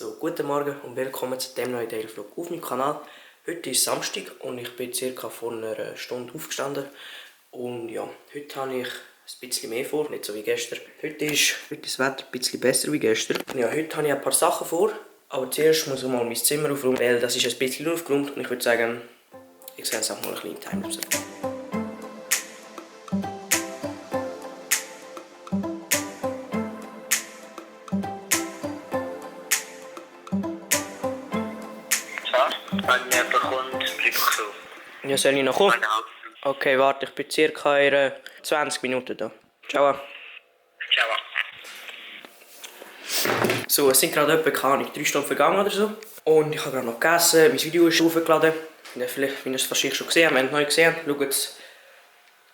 So, guten Morgen und willkommen zu diesem neuen Daily-Vlog auf meinem Kanal. Heute ist Samstag und ich bin circa vor einer Stunde aufgestanden. Und ja, heute habe ich ein bisschen mehr vor, nicht so wie gestern. Heute ist das Wetter ein bisschen besser wie gestern. Ja, heute habe ich ein paar Sachen vor, aber zuerst muss ich mal mein Zimmer aufräumen, weil das ist ein bisschen aufgeräumt und ich würde sagen, ich sehe jetzt auch mal einen kleinen Timelapse. Wenn jemand kommt, bleib ich so. Ja, soll ich noch kommen? Okay, warte, ich bin circa in 20 Minuten da. Ciao. Ciao. So, es sind gerade etwa, keine Ahnung, 3 Stunden vergangen oder so. Und ich habe gerade noch gegessen, mein Video ist hochgeladen. Vielleicht, wie ihr es wahrscheinlich schon gesehen habt, wenn ihr es noch nicht gesehen habt, schaut es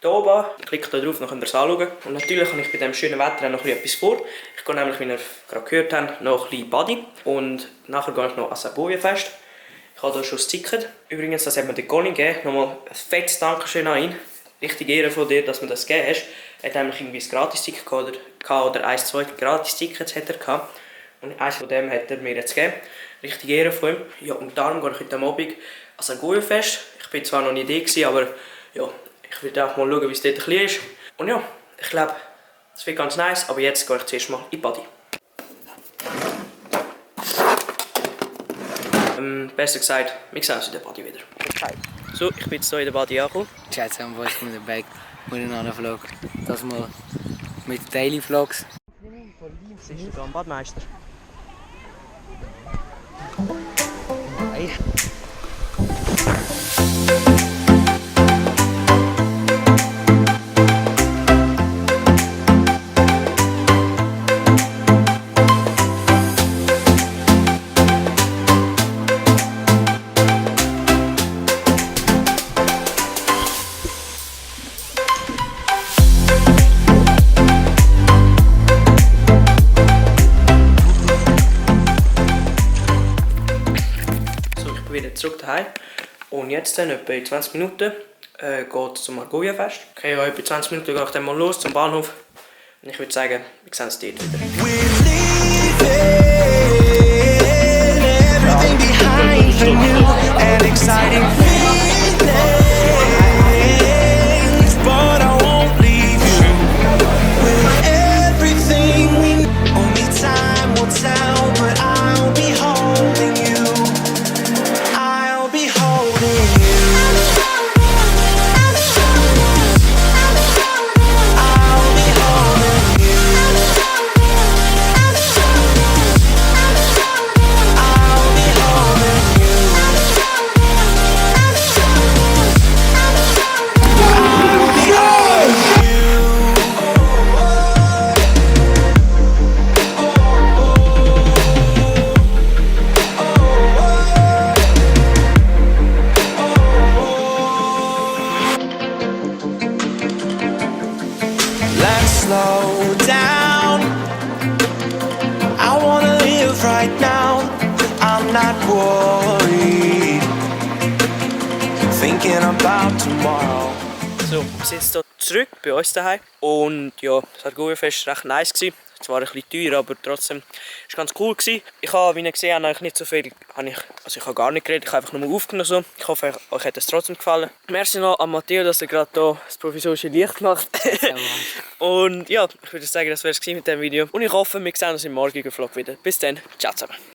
hier oben an. Klickt da drauf, dann könnt ihr es anschauen. Und natürlich habe ich bei diesem schönen Wetter noch etwas vor. Ich gehe nämlich, wie ihr gerade gehört habt, noch ein bisschen Body. Und nachher gehe ich noch an Saboyenfest. Ich habe hier schon das Ticket. Übrigens, das hat mir der Conny gegeben. Nochmal ein fettes Dankeschön an ihn. Richtig Ehre von dir, dass du mir das gegeben hast. Er hat nämlich irgendwie ein Gratis-Ticket oder 1, 2 Gratis-Tickets hat er gehabt. Und eins von dem hat er mir jetzt gegeben. Richtig Ehre von ihm. Ja, und darum gehe ich heute Abend an Sagoyenfest. Ich bin zwar noch nie da, aber ja, ich will auch mal schauen, wie es dort ein bisschen ist. Und ja, ich glaube, es wird ganz nice. Aber jetzt gehe ich zuerst mal in die Body. Besser gesagt, wir sehen uns in der Body wieder. So, ich bin jetzt hier in der Body angekommen. Schätze, wo ich mit dem Bag mit einem anderen Vlog. Das mal mit Daily Vlogs. Was ist da am Badmeister? Hey. Wieder zurück daheim. Und jetzt dann, etwa in 20 Minuten, geht es zum Argoyenfest. Okay, ja, etwa 20 Minuten gehe ich dann mal los zum Bahnhof. Und ich würde sagen, wir sehen uns dort wieder. Slow down. I wanna live right now. I'm not worried. Thinking about tomorrow. So, wir sind jetzt hier zurück bei uns daheim. Und ja, das Argoyenfest war recht nice. Zwar ein bisschen teuer, aber trotzdem war es ganz cool. Ich habe, wie ihr gesehen habt, eigentlich nicht so viel. Ich habe gar nicht geredet, ich habe einfach nur aufgenommen. So. Ich hoffe, euch hat es trotzdem gefallen. Merci noch an Matteo, dass er gerade hier das provisorische Licht macht. Und ja, ich würde sagen, das wäre es mit diesem Video. Und ich hoffe, wir sehen uns im morgigen Vlog wieder. Bis dann, ciao zusammen.